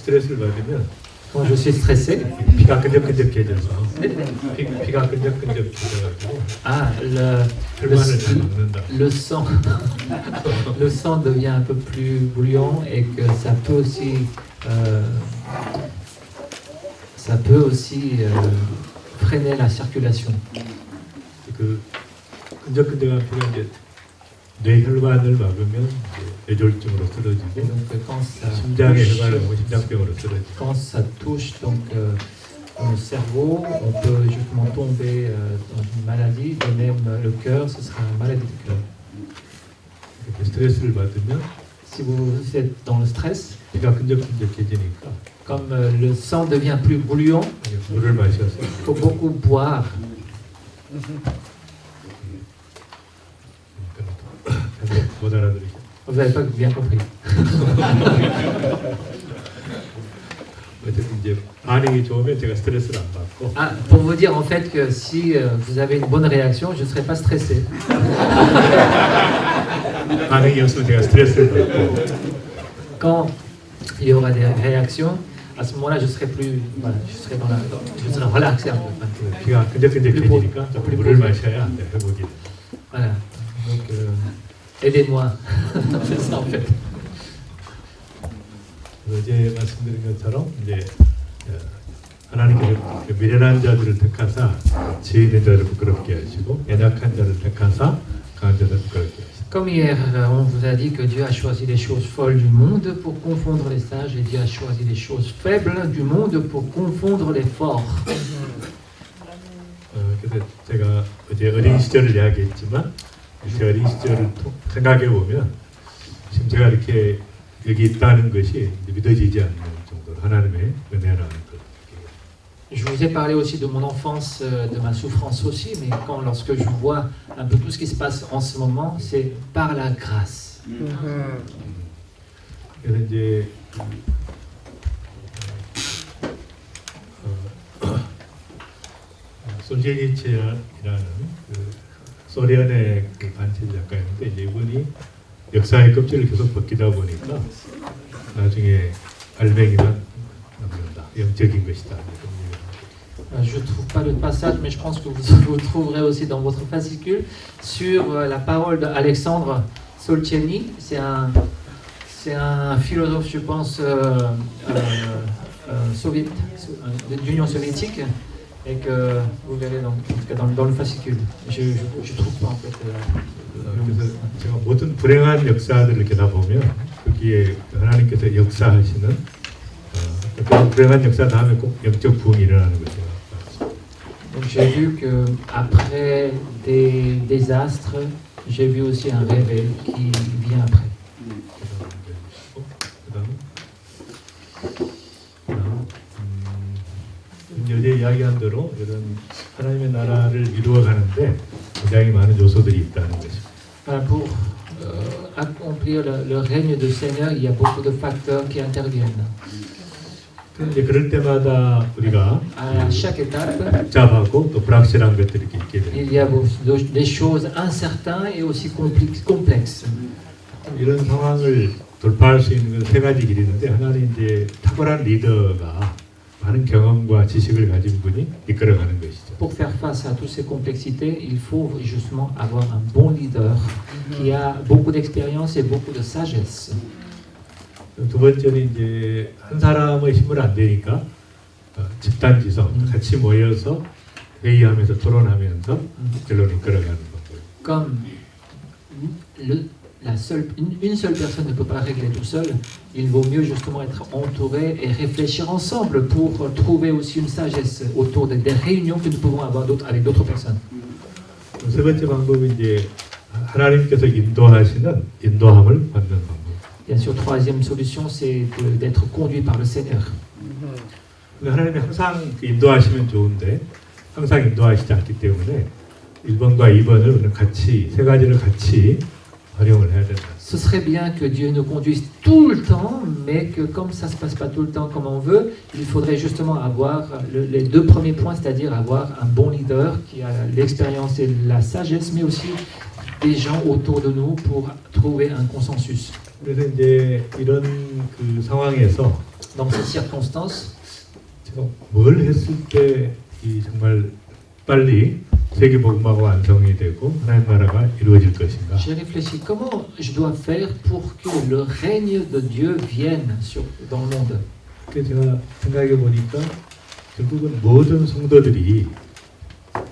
스트레스를 받으면 Quand je suis stressé, 피가 끈적끈적해져서 피가 끈적끈적해져가지고 혈관을 잘 막는다. le sang, le sang devient un peu plus bouillant et que ça peut aussi freiner la circulation. 그 끈적끈적한 피가 이제 뇌혈관을 막으면 뇌졸중으로 쓰러지고 심장의 혈관을 막으면 심장병으로 쓰러지고 quand ça touche donc le cerveau, on peut justement tomber dans une maladie, de même le cœur, ce sera une maladie du cœur. 스트레스를 받으면 Si vous êtes dans le stress, 피가 끈적끈적해지니까 comme le sang devient plus bouillant, 물을 마셔서 il faut beaucoup boire. 못 알아들으죠. Vous n'avez pas bien compris. 어쨌든 이제 반응이 좋으면 제가 스트레스를 안 받고 Pour vous dire en fait que si vous avez une bonne réaction, je ne serai pas stressé. 반응이 없으면 제가 스트레스를 받고 Quand il y aura des réactions, à ce moment-là, je serai plus, voilà, je serai relaxé un peu. 피가 끈적끈적해지니까 물을 마셔야 회복이 돼. Voilà. Donc, aidez-moi. C'est ça en fait. 어제 말씀드린 것처럼 이제 하나님께서 미련한 자들을 택하사 지혜 있는 자를 부끄럽게 하시고 연약한 자를 택하사 강한 자를 부끄럽게 하시고. Comme hier, on vous a dit que Dieu a choisi les choses folles du monde pour confondre les sages et Dieu a choisi les choses faibles du monde pour confondre les forts. 그래서 제가 어제 어린 시절을 이야기했지만 제 어린 시절을 생각해 보면 지금 제가 이렇게 여기 있다는 것이 믿어지지 않는 정도로 하나님의 은혜라는 것. Je vous ai parlé aussi de mon enfance, de ma souffrance aussi, mais lorsque je vois un peu tout ce qui se passe en ce moment, c'est par la grâce. 그래서 이제 솔제니츠라는 소련의 관찰 작가인데 이제 이분이 역사의 껍질을 계속 벗기다 보니까 나중에 알맹이는 남는다, 영적인 것이다. Je ne trouve pas le passage, mais je pense que vous le trouverez aussi dans votre fascicule sur la parole d'Alexandre Solzhenitsyn. C'est un philosophe, je pense, d'Union soviétique, et que vous verrez en tout cas dans le fascicule. Je ne trouve pas en fait. 그래서 제가 모든 불행한 역사들을 이렇게 다 보면 거기에 하나님께서 역사하시는 그 불행한 역사 다음에 꼭 영적 부흥이 일어나는 거죠. Donc j'ai vu que après des désastres, j'ai vu aussi un réveil qui vient après. 어제 이야기한 대로 이런 하나님의 나라를 이루어 가는데 굉장히 많은 요소들이 있다는 것입니다. Pour accomplir le règne du Seigneur, il y a beaucoup de facteurs qui interviennent. 그런데 그럴 때마다 우리가 À chaque étape, 복잡하고 또 불확실한 것들이 이렇게 있게 됩니다. il y a des choses incertaines et aussi complexes. 이런 상황을 돌파할 수 있는 건 세 가지 길이 있는데 하나는 이제 탁월한 리더가 많은 경험과 지식을 가진 분이 이끌어가는 것이죠. Pour faire face à toutes ces complexités, il faut justement avoir un bon leader qui a beaucoup d'expérience et beaucoup de sagesse. 두 번째는 이제 한 사람의 힘은 안 되니까 집단 지성, 같이 모여서 회의하면서 토론하면서 결론을 이끌어가는 거고요. Comme une seule personne ne peut pas régler tout seul, il vaut mieux justement être entouré et réfléchir ensemble pour trouver aussi une sagesse autour des réunions que nous pouvons avoir avec d'autres personnes. 세 번째 방법은 이제 하나님께서 인도하시는 인도함을 받는 방법. Bien sûr, troisième solution, c'est d'être conduit par le Seigneur. 하나님이 항상 인도하시면 좋은데 항상 인도하시지 않기 때문에 1번과 2번을 우리는 같이 세 가지를 같이 활용을 해야 된다. Ce serait bien que Dieu nous conduise tout le temps, mais que comme ça ne se passe pas tout le temps comme on veut, il faudrait justement avoir les deux premiers points, c'est-à-dire avoir un bon leader qui a l'expérience et la sagesse, mais aussi des gens autour de nous pour trouver un consensus. 그래서 이제 이런 그 상황에서 Dans ces circonstances, 제가 뭘 했을 때 이 정말 빨리 세계 복음화가 완성이 되고 하나님 나라가 이루어질 것인가? j'ai réfléchi comment je dois faire pour que le règne de Dieu vienne dans le monde. 그래서 제가 생각해 보니까 결국은 모든 성도들이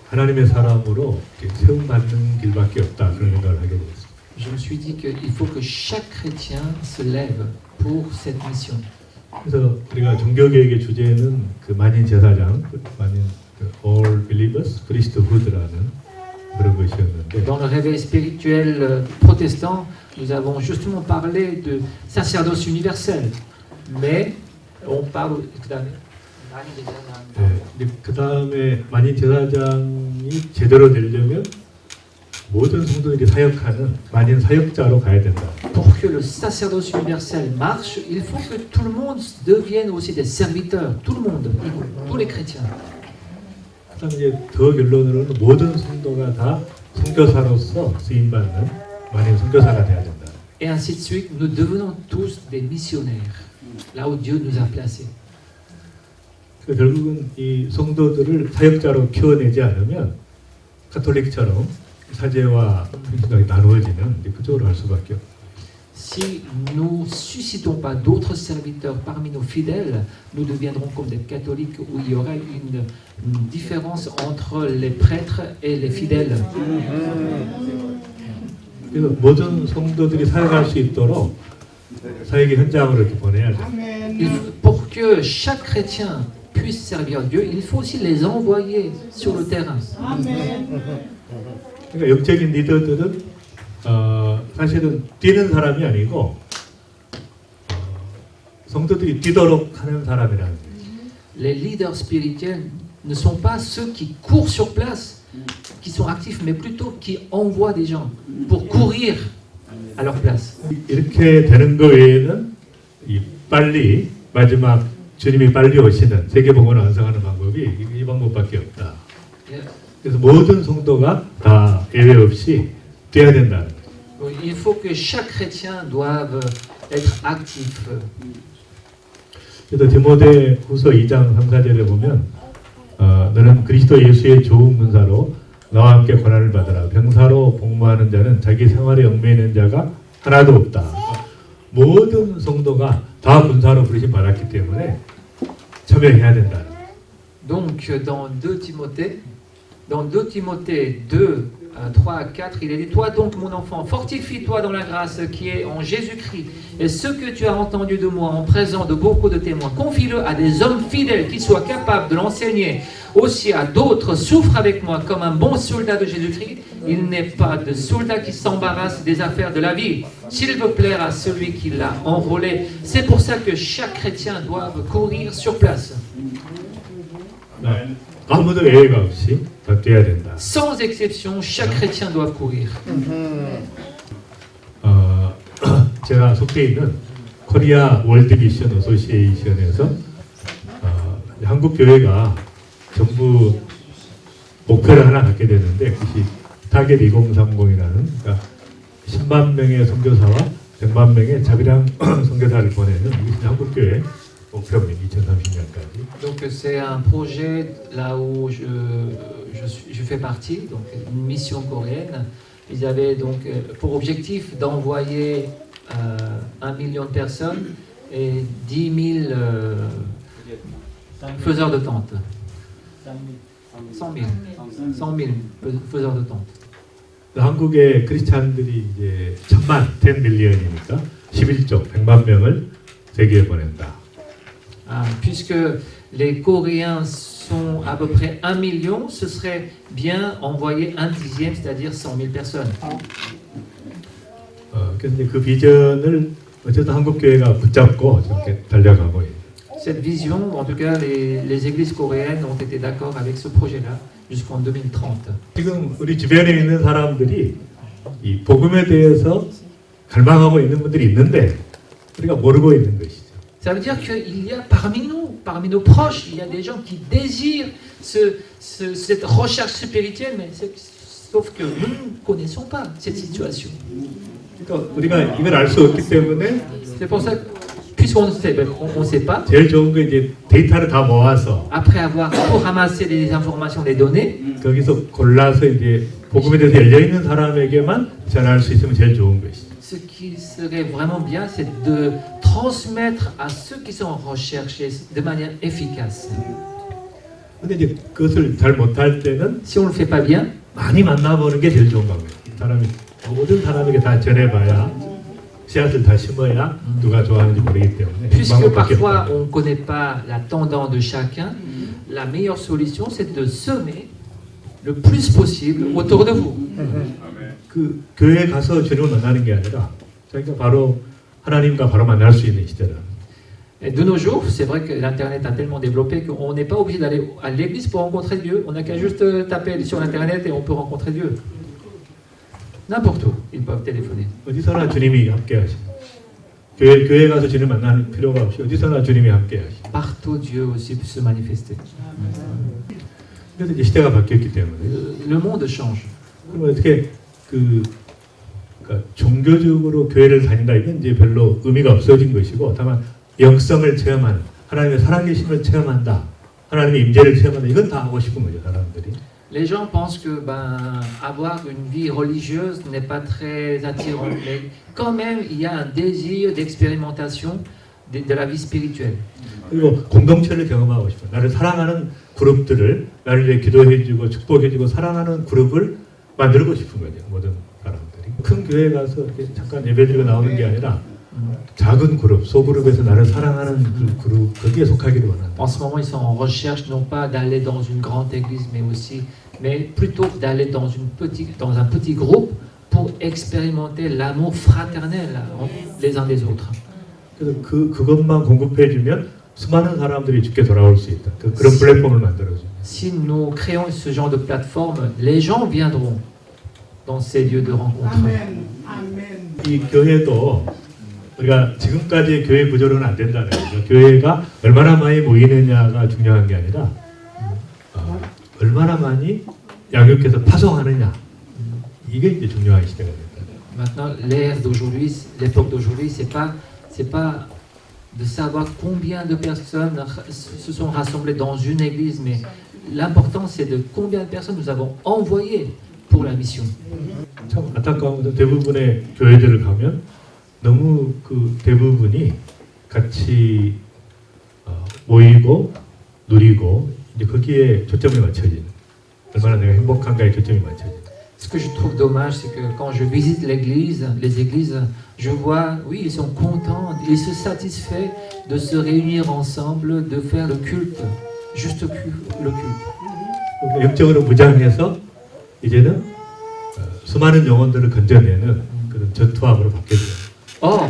하나님의 사람으로 이렇게 세움 받는 길밖에 없다 그런 생각을 하게 됐어요. Je me suis dit qu'il faut que chaque chrétien se lève pour cette mission. 그래서 우리가 종교개혁의 주제는 그 만인 제사장, 만인 그 All Believers Priesthood라는 그런 것이었는데 Dans le réveil spirituel protestant, nous avons justement parlé de sacerdoce universel, mais on parle 그 다음에 만인 제사장이 제대로 되려면 모든 성도들이 사역하는 만인 사역자로 가야 된다. Pour que le sacerdoce universel marche, il faut que tout le monde devienne aussi des serviteurs, tout le monde, tous les chrétiens. 그다음 이제 더 결론으로는 모든 성도가 다 선교사로서 쓰임 받는 만인 선교사가 돼야 된다. Et ainsi de suite, nous devenons tous des missionnaires, là où Dieu nous a placés. 그러니까 결국은 이 성도들을 사역자로 키워내지 않으면 가톨릭처럼 사제와 평신학이 나누어지는 그쪽으로 갈 수밖에 없어요. Si nous suscitons pas d'autres serviteurs parmi nos fidèles, nous deviendrons comme des catholiques où il y aura une différence entre les prêtres et les fidèles. 그래서 모든 성도들이 사역할 수 있도록 사역의 현장으로 이렇게 보내야 돼요. Pour que chaque chrétien puisse servir Dieu, il faut aussi les envoyer sur le terrain. 그러니까 영적인 리더들은 사실은 뛰는 사람이 아니고 성도들이 뛰도록 하는 사람이라는 거예요. Les leaders spirituels ne sont pas ceux qui courent sur place, qui sont actifs, mais plutôt qui envoient des gens pour courir à leur place. 이렇게 되는 거 외에는 이 빨리 마지막 주님이 빨리 오시는 세계 복음을 완성하는 방법이 이 방법밖에 없다. 그래서 모든 성도가 다 예외 없이 뛰어야 된다는 거예요. Il faut que chaque chrétien doive être actif. 그래서 디모데 후서 2장 3, 4절에 보면 너는 그리스도 예수의 좋은 군사로 나와 함께 고난을 받으라. 병사로 복무하는 자는 자기 생활에 얽매이는 자가 하나도 없다. 모든 성도가 다 군사로 부르심 받았기 때문에 참여해야 된다. Donc dans 2 Timothée 2, 3 à 4, il est dit, toi donc mon enfant, fortifie-toi dans la grâce qui est en Jésus-Christ. Et ce que tu as entendu de moi en présence de beaucoup de témoins, confie-le à des hommes fidèles qui soient capables de l'enseigner aussi à d'autres. Souffre avec moi comme un bon soldat de Jésus-Christ. Il n'est pas de soldat qui s'embarrasse des affaires de la vie, s'il veut plaire à celui qui l'a enrôlé. C'est pour ça que chaque chrétien doit courir sur place. 아무도 예외가 없이 다 뛰어야 된다. Sans exception, chaque chrétien doit courir. 제가 속해 있는 코리아 월드 미션 어소시에이션에서 한국 교회가 정부 목표를 하나 갖게 됐는데 그것이 타겟 2030이라는 그러니까 10만 명의 선교사와 100만 명의 자비랑 선교사를 보내는 이것이 한국 교회 목표입니다. 2030년까지. Donc c'est un projet là où je fais partie, donc une mission coréenne. Ils avaient donc pour objectif d'envoyer 1 million de personnes et 10 000 faiseurs de tentes. 100 000 faiseurs de tentes. 한국의 크리스찬들이 이제 10 밀리언이니까 11조 100만 명을 세계에 보낸다. Puisque les Coréens sont à peu près 1 million, ce serait bien envoyer 1/10, c'est-à-dire 100 000 personnes. 그런데 그 비전을 어쨌든 한국 교회가 붙잡고 이렇게 달려가고 있어요. Cette vision, en tout cas, les églises coréennes ont été d'accord avec ce projet-là jusqu'en 2030. 지금 우리 주변에 있는 사람들이 이 복음에 대해서 갈망하고 있는 분들이 있는데 우리가 모르고 있는 것이죠. Ça veut dire qu'il y a parmi nos proches, il y a des gens qui désirent cette recherche spirituelle, mais sauf que nous ne connaissons pas cette situation. 그러니까 우리가 이걸 알 수 없기 때문에 C'est pour ça que, puisqu'on ne sait, on ne sait pas, 제일 좋은 게 이제 데이터를 다 모아서 après avoir tout ramassé les informations, les données, 거기서 골라서 이제 복음에 대해서 열려 있는 사람에게만 전할 수 있으면 제일 좋은 것이죠. ce qui serait vraiment bien, c'est de transmettre à ceux qui sont recherchés de manière efficace. 근데 이제 그것을 잘 못할 때는 Si on ne le fait pas bien, 많이 만나보는 게 제일 좋은 방법이에요. 사람이 모든 사람에게 다 전해봐야 씨앗을 다 심어야 누가 좋아하는지 모르기 때문에 puisque 방법밖에 parfois 없다. on ne connaît pas la tendance de chacun, la meilleure solution, c'est de semer le plus possible autour de vous. 그 교회에 가서 주님을 만나는 게 아니라 자기가 바로 하나님과 바로 만날 수 있는 시대라. Et de nos jours, c'est vrai que l'Internet a tellement développé qu'on n'est pas obligé d'aller à l'église pour rencontrer Dieu. On n'a qu'à juste taper sur l'Internet et on peut rencontrer Dieu. N'importe où, ils peuvent téléphoner. 어디서나 주님이 함께 하시고 교회 가서 주님 만나는 필요가 없이 어디서나 주님이 함께 하시고 Partout, Dieu aussi peut se manifester. 그래서 이제 시대가 바뀌었기 때문에 Le monde change. 그럼 어떻게 그러니까 종교적으로 교회를 다닌다 이건 이제 별로 의미가 없어진 것이고 다만 영성을 체험하는 하나님의 살아계심을 체험한다 하나님의 임재를 체험한다 이건 다 하고 싶은 거죠 사람들이. Les gens pensent que avoir une vie religieuse n'est pas très attirant, mais quand même, il y a un désir d'expérimentation de la vie spirituelle. 그리고 공동체를 경험하고 싶어. 나를 사랑하는 그룹들을 나를 위해 기도해주고 축복해주고 사랑하는 그룹을 만들고 싶은 거죠 모든 사람들이. 큰 교회 가서 이렇게 잠깐 예배드리고 나오는 게 아니라 작은 그룹, 소그룹에서 나를 사랑하는 그 그룹 거기에 속하기를 원한다. En ce moment, ils sont en recherche non pas d'aller dans une grande église, mais plutôt d'aller dans un petit groupe pour expérimenter l'amour fraternel les uns des autres. 그래서 그것만 공급해주면 수많은 사람들이 주께 돌아올 수 있다. 그런 플랫폼을 만들어줘. Si nous créons ce genre de plateforme, les gens viendront dans ces lieux de rencontre. 이 교회도 우리가 지금까지의 교회 구조로는 안 된다는 거죠. 교회가 얼마나 많이 모이느냐가 중요한 게 아니라 얼마나 많이 양육해서 파송하느냐 이게 이제 중요한 시대가 된다. Maintenant, l'ère d'aujourd'hui, l'époque d'aujourd'hui, c'est pas de savoir combien de personnes se sont rassemblées dans une église, mais l'important c'est de combien de personnes nous avons envoyées pour la mission. 참 안타까운 것은 대부분의 교회들을 가면 너무 그 대부분이 같이 모이고 누리고 이제 거기에 초점이 맞춰지는 얼마나 내가 행복한가에 초점이 맞춰지는. Ce que je trouve dommage, c'est que quand je visite les églises, je vois, oui, ils sont contents, ils se satisfont de se réunir ensemble, de faire le culte, juste le culte. 영적으로 무장해서 이제는 수많은 영혼들을 건져내는 그런 전투함으로 바뀌어져요. Or,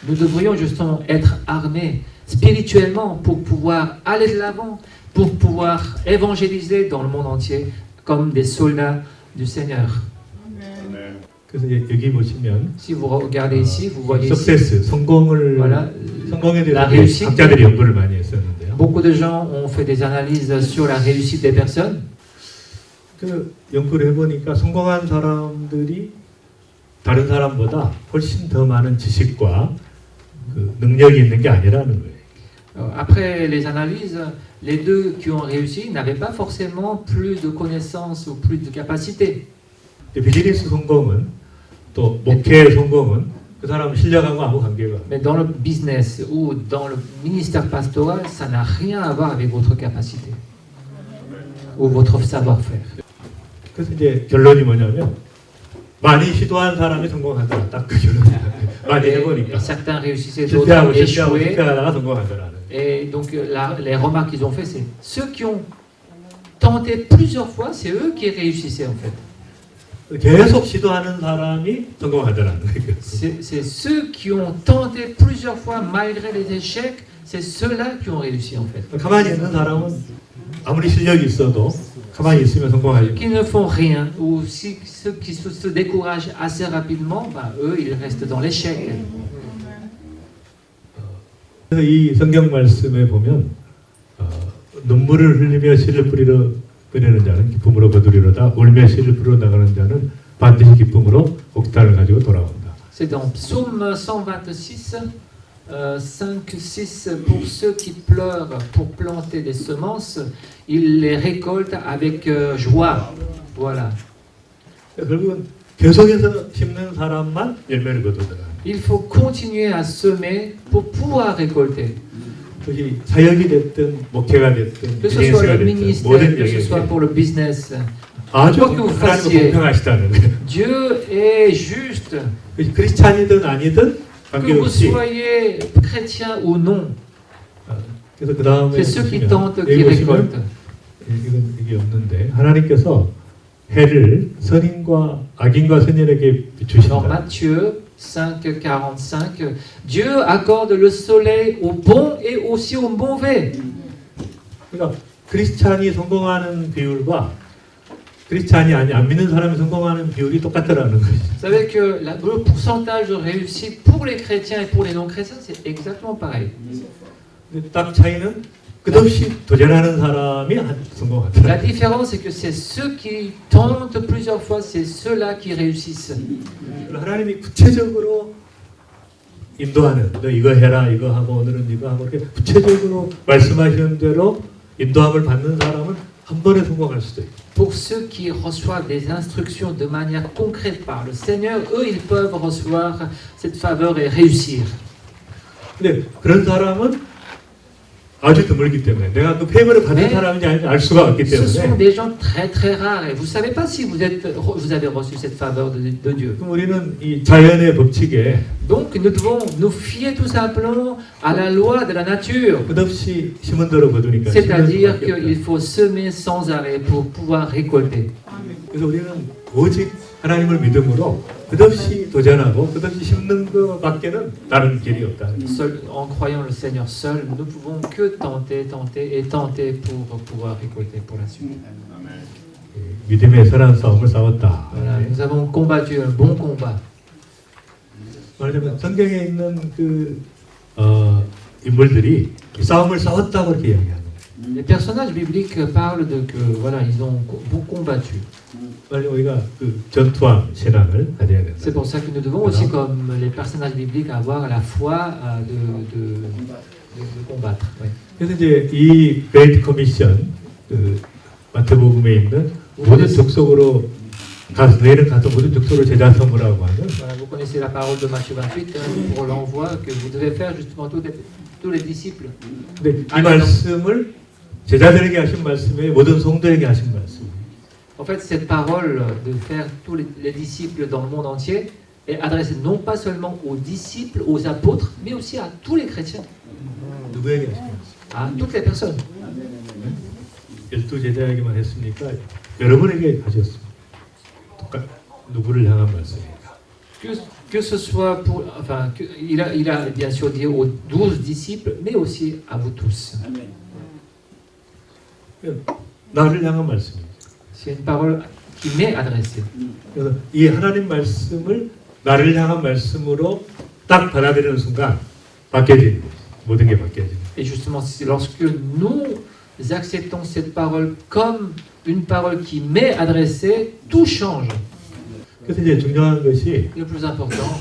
nous devrions justement être armés spirituellement pour pouvoir aller de l'avant, pour pouvoir évangéliser dans le monde entier comme des soldats du Seigneur. 그래서 여기 보시면 Si vous regardez ici, vous voyez ici, 석세스 성공을 voilà, 성공에 la 대해서 réussite. 학자들이 연구를 많이 했었는데요. Beaucoup de gens ont fait des analyses sur la réussite des personnes. 그 연구를 해보니까 성공한 사람들이 다른 사람보다 훨씬 더 많은 지식과 그 능력이 있는 게 아니라는 거예요. Après les analyses, les deux qui ont réussi n'avaient pas forcément plus de connaissances ou plus de capacités. 비즈니스 성공은 또 목회 성공은 그 사람 실력하고 아무 관계가 없어요. Mais dans le business ou dans le ministère pastoral, ça n'a rien à voir avec votre capacité ou votre savoir-faire. 그래서 이제 결론이 뭐냐면 많이 시도한 사람이 성공하더라. 딱 그 결론이에요. 많이 해보니까 Certains réussissaient, d'autres ont échoué. 실패하다가 성공하더라는. Et donc les remarques qu'ils ont fait, c'est ceux qui ont tenté plusieurs fois, c'est eux qui réussissaient en fait. 계속 시도하는 사람이 성공하더라는 거예요. C'est ceux qui ont tenté plusieurs fois malgré les échecs, c'est ceux-là qui ont réussi en fait. 가만히 있는 사람은 아무리 실력이 있어도 가만히 있으면 성공하지. Qui ne font rien ou si ceux qui se découragent assez rapidement, eux ils restent dans l'échec. 그래서 이 성경 말씀에 보면 눈물을 흘리며 씨를 뿌리는 자는 기쁨으로 거두리로다. 울며 씨를 뿌려 나가는 자는 반드시 기쁨으로 옥탄을 가지고 돌아온다. C'est dans Psaume 126 5, 6, pour ceux qui pleurent pour planter des semences, ils les récoltent avec joie. Voilà. 결국은 계속해서 심는 사람만 열매를 거두더라. Il faut continuer à semer pour pouvoir récolter. 그것이 사역이 됐든 목회가 됐든 Que ce soit 비즈니스가 le 됐든 ministère, 모든 que ce soit 영역에 pour le business. 아주 quoi que vous 하나님은 fassiez. 공평하시다는 거예요. Dieu est juste. 크리스찬이든 아니든 Que vous 관계없이. soyez chrétien ou non, 그래서 그 다음에 c'est ceux qui tentent qui récoltent. 이건 이게 없는데 하나님께서 해를 선인과 악인과 선인에게 Dans 비추신다. Matthieu 5, 45, Dieu accorde le soleil aux bons et aussi aux mauvais. 그러니까 크리스찬이 성공하는 비율과 크리스찬이 아니 안 믿는 사람이 성공하는 비율이 똑같더라는 거죠. Vous savez que le pourcentage de réussite pour les chrétiens et pour les non-chrétiens, c'est exactement pareil. 근데 딱 차이는 끝없이 도전하는 사람이 La 성공하더라. différence, c'est que c'est ceux qui tentent plusieurs fois, c'est ceux-là qui réussissent. 하나님이 구체적으로 인도하는 너 이거 해라 이거 하고 오늘은 이거 하고 이렇게 구체적으로 말씀하시는 대로 인도함을 받는 사람은 한 번에 성공할 수도 있고. Pour ceux qui reçoivent des instructions de manière concrète par le Seigneur, eux, ils peuvent recevoir cette faveur et réussir. 근데 그런 사람은 아주 드물기 때문에 내가 그 페이버를 받은 네. 사람인지 아닌지 알 수가 없기 Ce sont 때문에 des gens très très rares et vous ne savez pas si vous avez reçu cette faveur de Dieu. 그럼 우리는 이 자연의 법칙에 Donc nous devons nous fier tout simplement à la loi de la nature. 끝없이 심은 대로 거두니까. C'est-à-dire qu'il faut semer sans arrêt pour pouvoir récolter. 그래서 우리는 오직 하나님을 믿음으로 끝없이 도전하고 끝없이 심는 것밖에는 다른 길이 없다. Seul, en croyant le Seigneur seul, nous ne pouvons que tenter, tenter et tenter pour pouvoir récolter pour la suite. 믿음의 선한 싸움을 싸웠다. Voilà, nous avons combattu un bon combat. 말하자면 성경에 있는 그 인물들이 싸움을 싸웠다고 이렇게 이야기하는 거예요. Les personnages bibliques parlent de que voilà, ils ont combattu. 빨리 우리가 그 전투와 신앙을 가져야 된다. C'est pour ça que nous devons aussi, comme les personnages bibliques, avoir la foi de combattre. Ouais. 그래서 이제 이 그레이트 커미션 그 마태복음에 있는 모든 족속으로 가서 너희는 가서 모든 족속으로 제자 삼으라고 하는. Voilà, vous connaissez la parole de Matthieu 28 pour l'envoi que vous devez faire justement tous les disciples. 근데 이 말씀을 제자들에게 하신 말씀에 모든 성도에게 하신 말씀. En fait, cette parole de faire tous les disciples dans le monde entier est adressée non pas seulement aux disciples, aux apôtres, mais aussi à tous les chrétiens, 누구에게 하신 말씀? à toutes les personnes. 12제자에게만 했습니까? 여러분에게 하셨습니다. 누구를 향한 말씀입니까? Que ce soit pour, enfin, il a bien sûr dit aux 12 disciples, mais aussi à vous tous. 나를 향한 말씀입니다. C'est une parole qui m'est adressée. 그래서 이 하나님 말씀을 나를 향한 말씀으로 딱 받아들이는 순간 바뀌어지는 거죠. 모든 게 바뀌어지는 거죠. Et justement, c'est lorsque nous acceptons cette parole comme une parole qui m'est adressée, tout change. 그래서 이제 중요한 것이 Le plus important,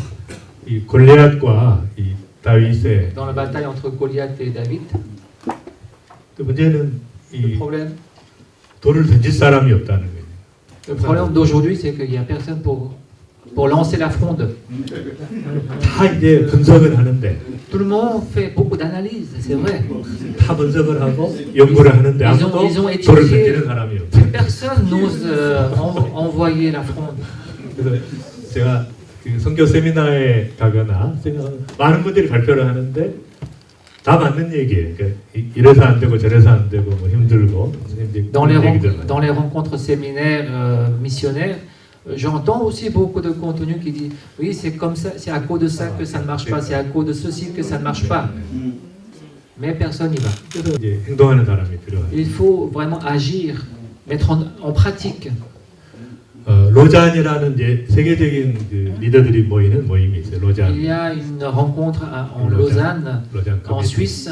이 골리앗과 이 다윗의 dans la bataille entre Goliath et David, 그 문제는 le 이 problème, 돌을 던질 사람이 없다는 거예요. le problème d'aujourd'hui, c'est qu'il n'y a personne pour lancer la fronde. 다 이제 분석을 하는데 Tout le monde fait beaucoup d'analyses, c'est vrai. 다 분석을 하고 연구를 하는데 Ils 아무도 ont 돌을 étudié. 던지는 사람이 없어요. Personne n'ose envoyer la fronde. 그래서 제가 그 선교 세미나에 가거나 많은 분들이 발표를 하는데 다 맞는 얘기예요. 그러니까 이래서 안 되고 저래서 안 되고 뭐 힘들고 Dans les rencontres séminaires missionnaires, j'entends aussi beaucoup de contenu qui dit oui, c'est comme ça, c'est à cause de ça que ça ne marche pas, c'est à cause de ceci que ça ne marche pas. Mais personne n'y va. 그래서 이제 행동하는 사람이 필요해요. Il faut vraiment agir, mettre en pratique. 로잔이라는 이제 세계적인 그 리더들이 모이는 모임이 있어요. 로잔. Il y a une rencontre en Lausanne, 로잔 en Suisse,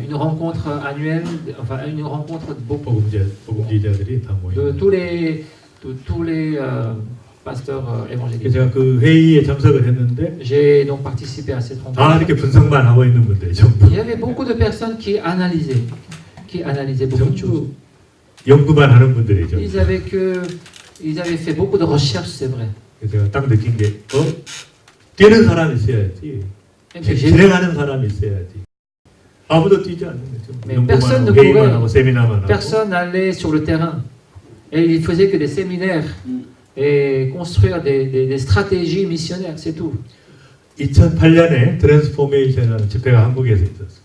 une rencontre annuelle, enfin une rencontre de beaucoup 복음주의자들이 다 de 모이는. tous les pasteurs 그래서 évangéliques. 제가 그 회의에 참석을 했는데 J'ai donc participé à cette 다 rencontre. 이렇게 분석만 하고 있는 분들이 전부 Il y avait beaucoup de personnes qui analysaient beaucoup de choses. 전부 연구만 하는 분들이죠. Ils avaient fait beaucoup de recherches, c'est vrai. 그래서 제가 딱 느낀 게 뛰는 사람이 있어야지, Et puis j'ai- 진행하는 사람이 있어야지. 아무도 뛰지 않는 거죠. Mais 연구만 personne 하고 ne 회의만 courait. 하고 세미나만 하고. Personne n'allait sur le terrain. Et ils faisaient que des séminaires et construire des stratégies missionnaires, c'est tout. 2008년에 트랜스포메이션이라는 집회가 한국에서 있었어요.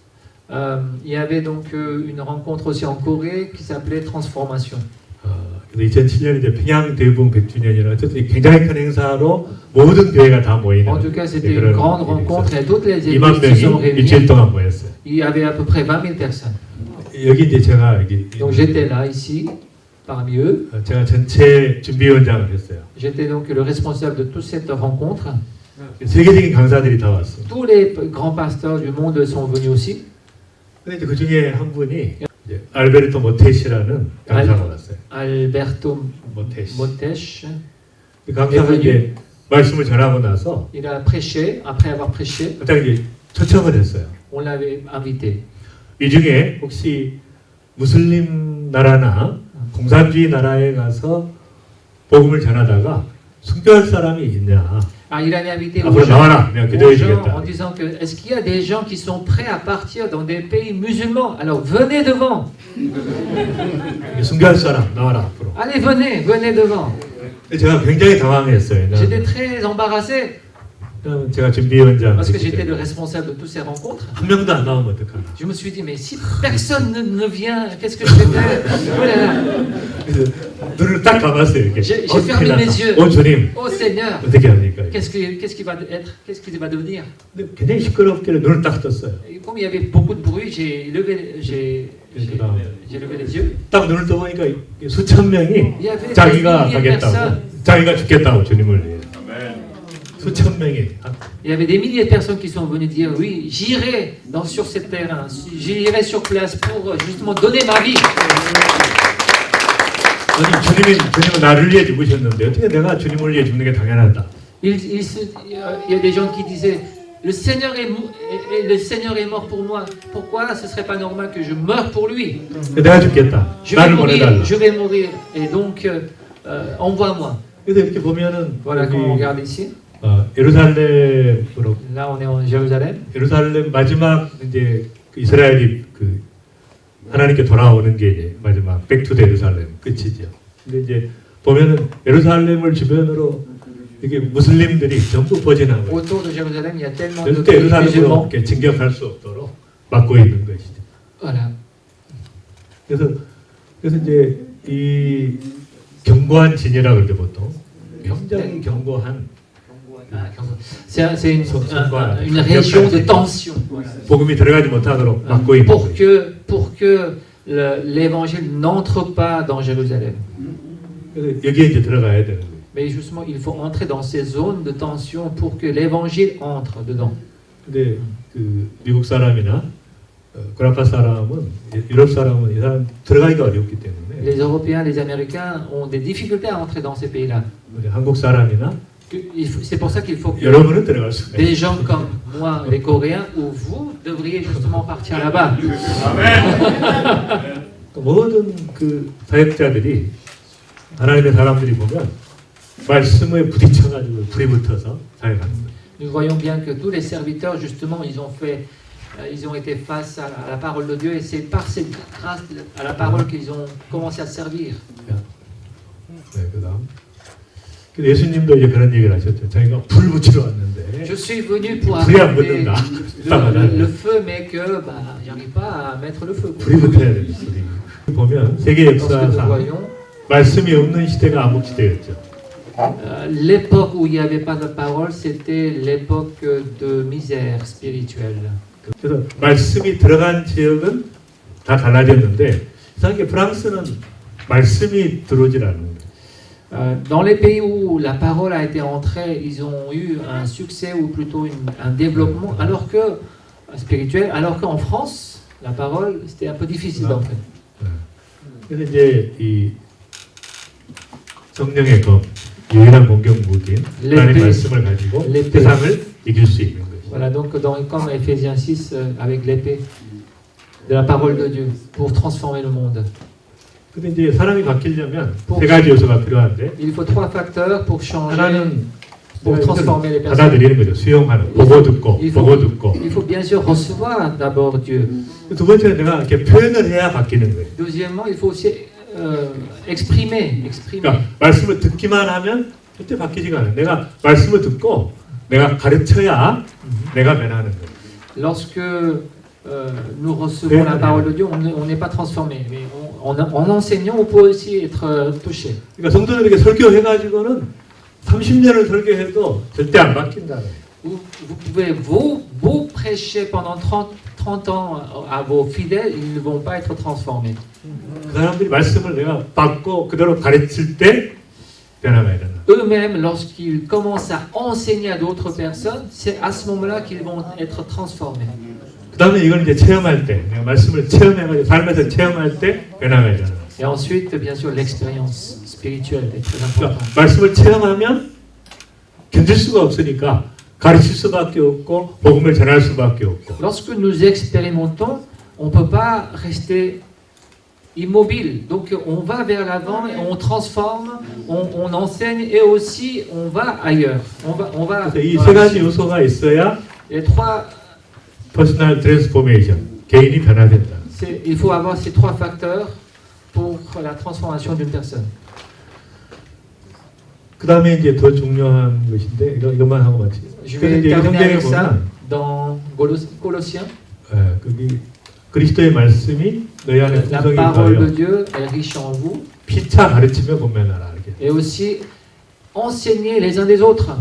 Il y avait donc une rencontre aussi en Corée qui s'appelait Transformation. 그래서 2007년 이제 평양 대부흥 100주년이라 어쨌든 굉장히 큰 행사로 모든 교회가 다 모이는 En tout cas, c'était une 그런 grande 일이 rencontre 있었어요. et toutes les 2만 églises se sont 명이 일주일 réunies. 동안 모였어요. Il y avait à peu près 20 000 personnes. 여기 이제 제가 여기 Donc j'étais là, ici, parmi eux. 제가 전체 준비위원장을 했어요. J'étais donc le responsable de toute cette rencontre. 세계적인 강사들이 다 왔어요. Tous les grands pasteurs du monde sont venus aussi. 근데 이제 그 중에 한 분이 이제 알베르토 모테시라는 강사가 왔어요. Alberto 모테시. Motesh, 그 강사가 이제 말씀을 전하고 나서 il a prêché. Après avoir prêché, 갑자기 이제 초청을 했어요. on l'avait invité. 이 중에 혹시 무슬림 나라나 공산주의 나라에 가서 복음을 전하다가 순교할 사람이 있냐? Ah, il avait invité aux 앞으로 gens, 나와라, 내가 기도해 en 주겠다. disant que est-ce qu'il y a des gens qui sont prêts à partir dans des pays musulmans? Alors venez devant. 순교할 사람 나와라 앞으로. Allez, venez devant. 제가 굉장히 당황했어요. J'étais très embarrassé 그러면 제가 준비위원장 parce que j'étais le responsable de toutes ces rencontres. 한 명도 안 나오면 어떡하나. Je me suis dit, mais si personne ne vient, qu'est-ce que je vais faire? Oh là là. 그래서 눈을 딱 감았어요. 이렇게. J'ai 큰일 fermé 났다. mes yeux. 주님 Oh Seigneur, 어떻게 합니까? qu'est-ce qui va être? Qu'est-ce qui va devenir? 근데 굉장히 시끄럽게 눈을 딱 떴어요. Et comme il y avait beaucoup de bruit, j'ai levé les yeux. 딱 눈을 떠보니까 수천 명이 Il y avait des 자기가 milliers de 가겠다고, personnes. 자기가 죽겠다고 주님을 위해. 수천 명이. Il y avait des milliers de personnes qui sont venues dire oui, j'irai sur ce terrain, j'irai sur place pour justement donner ma vie. 아니 주님은 나를 위해 죽으셨는데 어떻게 내가 주님을 위해 죽는 게 당연하다. Il y a des gens qui disaient le Seigneur est mort pour moi. Pourquoi ce serait pas normal que je meure pour lui? 내가 죽겠다. 나를 보내달라. Je vais mourir et donc envoie-moi. 그래서 이렇게 보면은 Voilà 여기, comment on regarde ici. 예루살렘으로 Là, on est en Jérusalem. 예루살렘 마지막 이제 그 이스라엘이 그 하나님께 돌아오는 게 이제 마지막 백투 예루살렘 끝이죠. 근데 이제 보면은 예루살렘을 주변으로 이게 무슬림들이 전부 포진하고 있어요. Autour de Jérusalem, il y a tellement de 절대 pays 예루살렘으로 musulmans. 이렇게 진격할 수 없도록 막고 있는 것이죠. Voilà. 그래서 이제 이 견고한 진이라 그러죠 보통. 굉장히 견고한 C'est Voilà. une région de tension. 복음이 들어가지 못하도록 막고 있는 Pour 거예요. que l'évangile n'entre pas dans Jérusalem. 그래서 여기에 이제 들어가야 되는 거예요. Mais justement, il faut entrer dans ces zones de tension pour que l'évangile entre dedans. 근데 그 미국 사람이나 구라파 사람은 유럽 사람은 이 사람 들어가기가 어렵기 때문에 Les Européens, les Américains ont des difficultés à entrer dans ces pays-là. 우리 한국 사람이나 C'est pour ça qu'il faut que 여러분은 들어갈 수가 des 있어요. gens comme moi, les Coréens, ou vous devriez justement partir là-bas. 모든 그 사역자들이 하나님의 사람들이 보면 말씀에 부딪혀가지고 불이 붙어서 사역하는 거예요. Nous voyons bien que tous les serviteurs, justement, ils ont été face à la parole de Dieu et c'est par cette grâce à la parole qu'ils ont commencé à servir. 네, 그다음. 근데 예수님도 이제 그런 얘기를 하셨죠. 자기가 불 붙이러 왔는데 Je suis venu pour 불이 안 apporter 붙는다. le feu, mais que j'arrive pas à mettre le feu. 불이 붙어야 되는 소리. 보면 세계 Lorsque nous 역사상 voyons 말씀이 없는 시대가 암흑 시대였죠. l'époque où il n'y avait pas de parole, c'était l'époque de misère spirituelle. 그래서 말씀이 들어간 지역은 다 달라졌는데 이상하게 프랑스는 말씀이 들어오질 않는 거예요. Dans les pays où la parole a été entrée, ils ont eu un succès ou plutôt un développement, alors que spirituel, alors qu'en France, la parole, c'était un peu difficile d'entrer. 그래서 이제 이 성령의 검, 유일한 공격 무기인 하나님의 l'épée, 말씀을 가지고 l'épée. 세상을 이길 수 있는 것이죠. Voilà, donc comme Ephésiens 6, avec l'épée de la parole de Dieu, pour transformer le monde. 근데 이제 사람이 바뀌려면 pour- 세 가지 요소가 필요한데 Il faut 3 facteurs pour changer, 하나는 pour transformer les personnes. 받아들이는 거죠. 수용하는, 보고 듣고, il faut- 보고 듣고. Il faut bien sûr recevoir d'abord Dieu. 두 번째는 내가 이렇게 표현을 해야 바뀌는 거예요. Deuxièmement, il faut aussi exprimer. 그러니까 말씀을 듣기만 하면 절대 바뀌지가 않아요. 내가 말씀을 듣고 내가 가르쳐야 내가 변하는 거예요. Lorsque nous recevons la parole de Dieu, on n'est pas transformé. Mais en enseignant, on peut aussi être touché. 그러니까 성도들에게 설교해가지고는 30년을 설교해도 절대 안 바뀐다는 거예요. Vous pouvez beau prêcher pendant 30 ans à vos fidèles, ils ne vont pas être transformés. 그 사람들이 말씀을 내가 받고 그대로 가르칠 때 변화가 일어나. Eux-mêmes, lorsqu'ils commencent à enseigner à d'autres personnes, c'est à ce moment-là qu'ils vont être transformés. 그 다음에 이걸 이제 체험할 때, 내가 말씀을 체험해가지고 삶에서 체험할 때 변화가 일어나. Et ensuite, bien sûr, l'expérience spirituelle est très 그러니까 importante. 말씀을 체험하면 견딜 수가 없으니까 가르칠 수밖에 없고 복음을 전할 수밖에 없고. Lorsque nous expérimentons, on ne peut pas rester immobile. Donc on va vers l'avant, et on transforme, on enseigne et aussi on va ailleurs. On va 그래서 이 세 가지 요소가 있어야 les trois, 퍼스널 트랜스포메이션, 개인이 변화된다. il faut avoir ces 3 facteurs pour la transformation d'une personne. 그 다음에 이제 더 중요한 것인데 이것만 하고 마치. Je 그래서 vais 이제 terminer 성경에 avec ça 보면 dans Colossiens. 거기 그리스도의 말씀이 너희 안에 La 풍성히 parole de 더하여 Dieu est riche en vous. 피차 가르치며 권면하라 이렇게. Et aussi enseigner les uns des autres.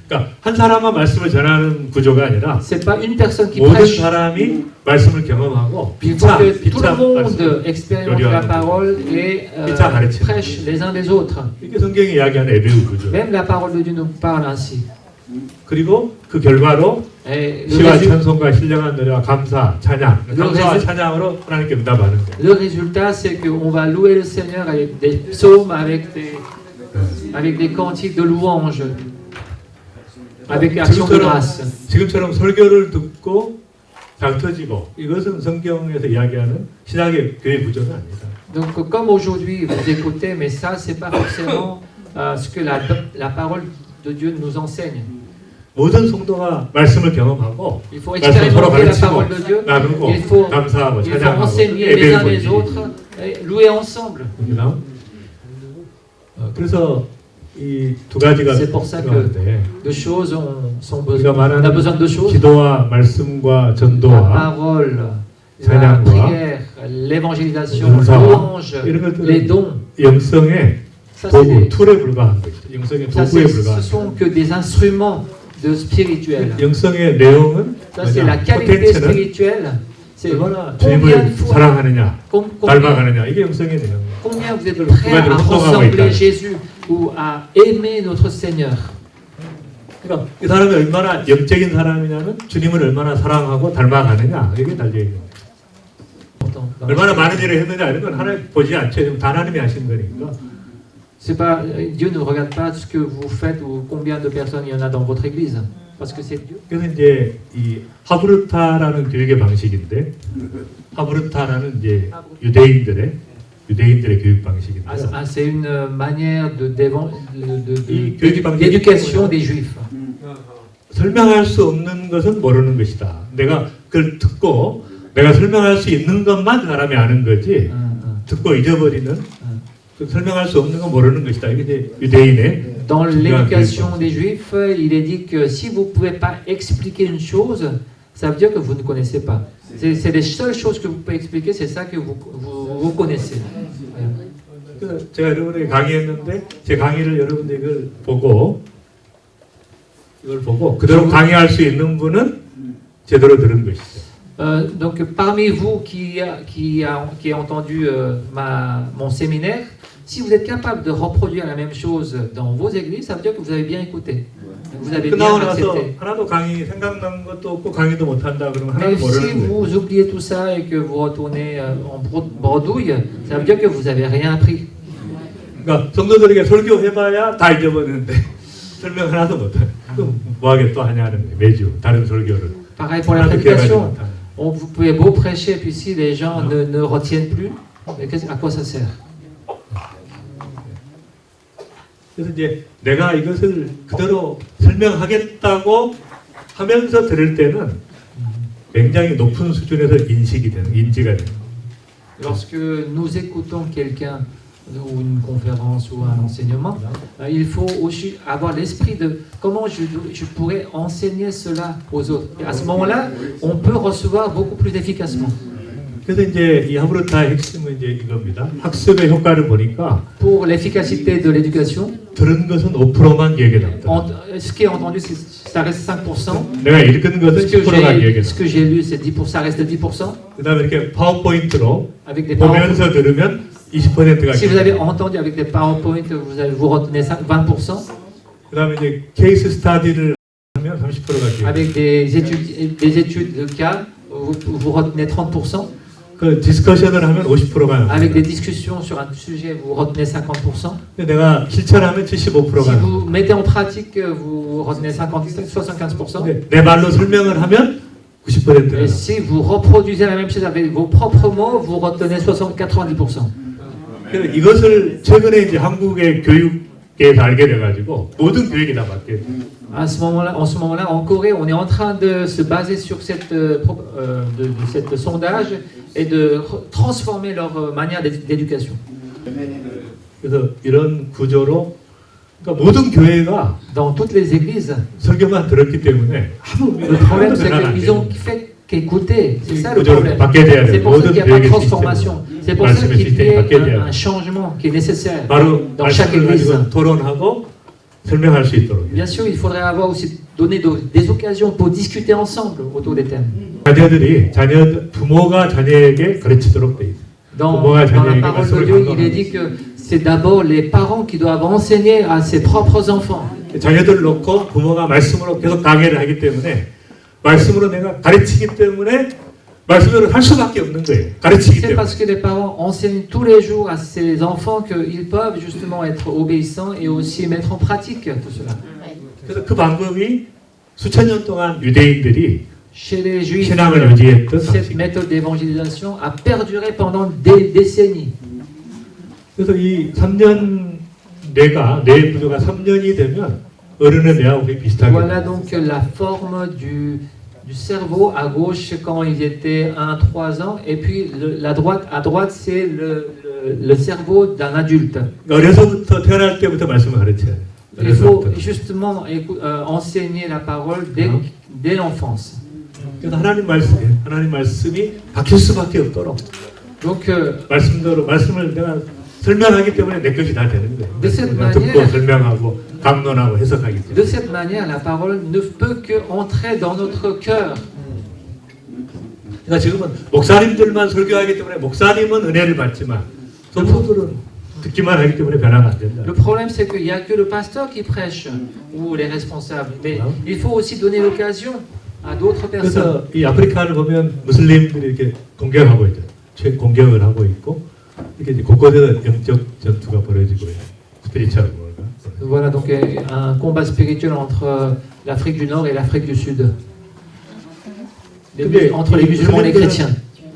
그러니까 한 사람만 말씀을 전하는 구조가 아니라 C'est pas une personne qui 모든 prêche. 사람이 말씀을 경험하고 Il faut 피차 que tout 피차 le monde 말씀. expérimente la parole et prêche les uns des autres. 이게 성경이 이야기하는 에베우 구조. Même la parole de Dieu nous parle ainsi. 그리고 그 결과로 Et 시와 찬송과 신령한 노래와 감사, 찬양, 감사와 찬양으로 하나님께 응답하는 거예요. le résultat, c'est qu'on va louer le Seigneur avec des psaumes, avec des cantiques de louange, avec action de grâce. 지금처럼 설교를 듣고 장 터지고 이것은 성경에서 이야기하는 신학의 교회 구조는 아니다. Donc, comme aujourd'hui, vous écoutez, mais ça, c'est pas forcément ce que la parole de Dieu nous enseigne. 모든 성도가 말씀을 경험하고 Il faut 말씀을 서로 expérimenter la 가르치고 parole de Dieu. 나누고 Il faut 감사하고 찬양하고 enseigner les uns les autres et louer ensemble. 그래서 이 두 가지가 C'est pour ça que 필요한데 deux choses sont besoin. 우리가 On a 말하는 besoin de deux choses. 기도와 말씀과 La 전도와 parole, la 찬양과 prière, l'évangélisation, 은사와 louange, 이런 les 것들은 dons. 영성의 Ça, 도구, 툴에 불과한 것이죠. 영성의 ça, 도구에 ce 불과한 sont que des instruments de spirituel. 영성의 내용은 Ça, c'est la 뭐냐? qualité 포텐츠는 spirituelle. C'est 얼마나 combien de 주님을 fois, 사랑하느냐, combien, 닮아가느냐 이게 영성의 내용이에요. combien vous êtes 그 prêts à 가지로 행동하고 ressembler 있다는. Jésus ou à aimer notre Seigneur. 그러니까 이 사람이 얼마나 영적인 사람이냐는 주님을 얼마나 사랑하고 닮아가느냐 이게 달려 있는 거예요. 얼마나 많은 일을 했느냐 이런 건 하나님 보지 않죠. 다 하나님이 하신 거니까. C'est pas, Dieu ne regarde pas ce que vous faites ou combien de personnes il y en a dans votre église, parce que c'est Dieu. 그래서 이제 이 하브르타라는 교육의 방식인데 하브르타라는 이제 유대인들의 교육 방식인데 C'est une manière 이 교육 방식이 d'éducation des Juifs. 설명할 수 없는 것은 모르는 것이다. 내가 그걸 듣고 내가 설명할 수 있는 것만 그 사람이 아는 거지. 듣고 잊어버리는 그 설명할 수 없는 건 모르는 것이다. 이게 이제 유대인의 Dans l'éducation des Juifs, il est dit que si vous ne pouvez pas expliquer une chose, ça veut dire que vous ne connaissez pas. C'est les seules choses que vous pouvez expliquer, c'est ça que vous connaissez. 그 제가 여러분에게 강의했는데 제 강의를 여러분들이 이걸 보고 그대로 강의할 수 있는 분은 제대로 들은 것이죠. Donc parmi vous qui a entendu mon séminaire, si vous êtes capable de reproduire la même chose dans vos églises, ça veut dire que vous avez bien écouté. Vous avez bien 끝나고 나서 accepté. 하나도 강의 생각난 것도 없고 강의도 못한다 그러면 Mais 하나도 si 모르는 거예요. vous oubliez tout ça et que vous retournez en bredouille, ça veut dire que vous n'avez rien appris. 그러니까 성도들에게 설교해봐야 다 잊어버리는데 설명 하나도 못해. 그럼 뭐하게 또 하냐 하는 거예요. 매주 다른 설교를. Pareil pour la 하나도 기억하지 prédication. 못하는. Vous pouvez beau prêcher, puis si les gens ne retiennent plus, mais à quoi ça sert? 그래서 이제 내가 이것을 그대로 설명하겠다고 하면서 들을 때는 굉장히 높은 수준에서 인지가 되는. Lorsque nous écoutons quelqu'un ou une conférence ou un enseignement, il faut aussi avoir l'esprit de comment je pourrais enseigner cela aux autres. Et à ce moment-là, on peut recevoir beaucoup plus efficacement. 그래서 이제 이 하브르타의 핵심은 이제 이겁니다. 학습의 효과를 보니까 Pour l'efficacité de l'éducation, 들은 것은 5%만 기억에 남다. ce qui est entendu, ça reste 5%. 내가 읽은 것은 10%가 기억에 Ce 남다. que j'ai lu, c'est 10%, ça reste 10%. 그다음에 이렇게 파워포인트로 Avec des PowerPoint. 보면서 들으면 20%가 Si vous 기억에 avez 남다. entendu avec des PowerPoint, vous retenez 20%. 그다음에 이제 케이스 스타디를 하면 30%가 기억에 남다. Avec des études de cas, vous retenez 30%. 그 디스커션을 하면 50%가 Avec des 남다. discussions sur un sujet, vous retenez 50%. 근데 내가 실천하면 75%가 Si 남다. vous mettez en pratique, vous retenez 75%. 근데 내 말로 설명을 하면 90%가 Et 남다. si vous reproduisez la même chose avec vos propres mots, vous retenez 90%. 그래서 이것을 최근에 이제 한국의 교육계에서 알게 돼가지고 모든 교육이 다 바뀌어요. En ce moment-là, en Corée, on est en train de se baser sur de cette sondage et de transformer leur manière d'éducation. 그래서 이런 구조로 그러니까 모든 교회가 Dans toutes les églises, 설교만 들었기 때문에 아무 le problème c'est 변화가 안 qu'ils ont 돼요. fait qu'écouter. C'est ça le 구조를 problème. 바뀌어야 돼요. C'est pour ça 모든 qu'il n'y a pas de 교육의 transformation. C'est pour ça 말씀의 qu'il y 시스템이 a 바뀌어야 돼요. un changement qui est nécessaire 바로 dans chaque 말씀을 église. 가지고 토론하고 설명할 수 있도록. Bien sûr, il faudrait avoir aussi donné des occasions pour discuter ensemble autour des thèmes. 부모가 자녀에게 가르치도록 돼 있어요. Dans la parole de Dieu, il est dit que c'est d'abord les parents qui doivent enseigner à ses propres enfants. 자녀들 놓고 부모가 말씀으로 계속 강의를 하기 때문에 말씀으로 내가 가르치기 때문에 말씀대로 할 수밖에 없는 거예요. 가르치기 C'est 때문에. parce que les parents enseignent tous les jours à ces enfants qu'ils peuvent justement être obéissants et aussi mettre en pratique tout cela. 그래서 그 방법이 수천 년 동안 유대인들이 Chez les Juifs, 신앙을 유지했던 cette 방식. méthode d'évangélisation a perduré pendant des décennies. 그래서 이 3년 뇌 구조가 3년이 되면 어른의 뇌하고 거의 비슷하게 Voilà 돼요. donc la forme du cerveau à gauche quand ils étaient 1-3 ans et puis à droite c'est le cerveau d'un adulte. 그러니까 어려서부터 태어날 때부터 말씀을 가르쳐야 돼요. Il faut 어려서부터. justement enseigner la parole dès l'enfance. 그래서 하나님 말씀이 바뀔 수밖에 없도록 Donc 말씀을 내가 설명하기 때문에 내 것이 다 되는 거예요. De cette 내가 듣고 manière- 설명하고 감론하고 해석하기 때문에. de cette manière, la parole ne peut que entrer dans notre cœur. 그러니까 지금은 목사님들만 설교하기 때문에 목사님은 은혜를 받지만 성도들은 듣기만 하기 때문에 변화가 안 된다. Le problème, c'est qu'il n'y a que le pasteur qui prêche ou les responsables. Mais il faut aussi donner l'occasion à d'autres personnes. 그래서 이 아프리카를 보면 무슬림들이 이렇게 공격하고 있죠. 공격을 하고 있고 이렇게 이제 곳곳에서 영적 전투가 벌어지고 있는 스피리추얼 뭐랄까. Voilà donc un combat spirituel entre l'Afrique du Nord et l'Afrique du Sud. Entre les musulmans et les chrétiens.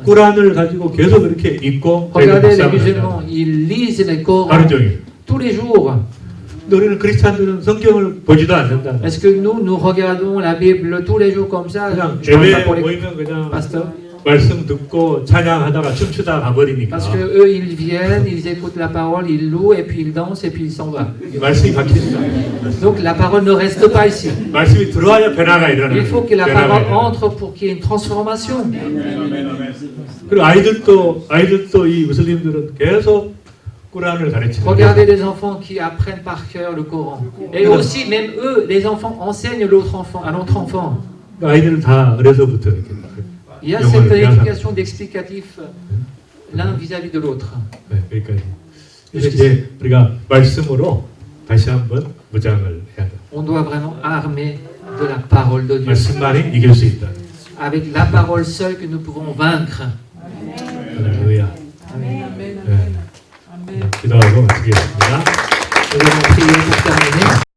꾸란을 가지고 계속 이렇게 읽고 Regardez les musulmans, ils lisent les Corans 하루 종일. tous les jours. 근데 우리는 크리스찬들은 성경을 보지도 않는다. Est-ce que nous regardons la Bible tous les jours comme ça? 그냥 Je parle pas 예배 pour les 모이면 그냥 pasteurs. 말씀 듣고 찬양하다가 춤추다 가버리니까 Parce que eux, ils viennent, ils écoutent la parole, ils louent, et puis ils dansent, et puis ils s'en vont. 이 말씀이 바뀌니까 Donc la parole ne reste pas ici. 말씀이 들어와야 변화가 일어나요. Il faut que la 변화가 parole 일어나요. entre pour qu'il y ait une transformation. 그리고 아이들도 이 무슬림들은 계속 꾸란을 가르치는 Regardez les enfants qui apprennent par cœur le Coran. Et aussi, même eux, les enfants enseignent à l'autre enfant. 아이들은 다 어려서부터 이렇게 Il y a 영어를 cette 배워서 éducation d'explicatif l'un vis-à-vis de l'autre. 네, 여기까지. 그래서 이제 우리가 말씀으로 다시 한번 무장을 해야 돼. On doit vraiment armer de la parole de Dieu. 말씀만이 이길 수 있다. Avec la parole seule que nous pouvons vaincre. 할렐루야. Amen. 네. 기도하고 기도하고 마치겠습니다. Nous allons prier pour terminer.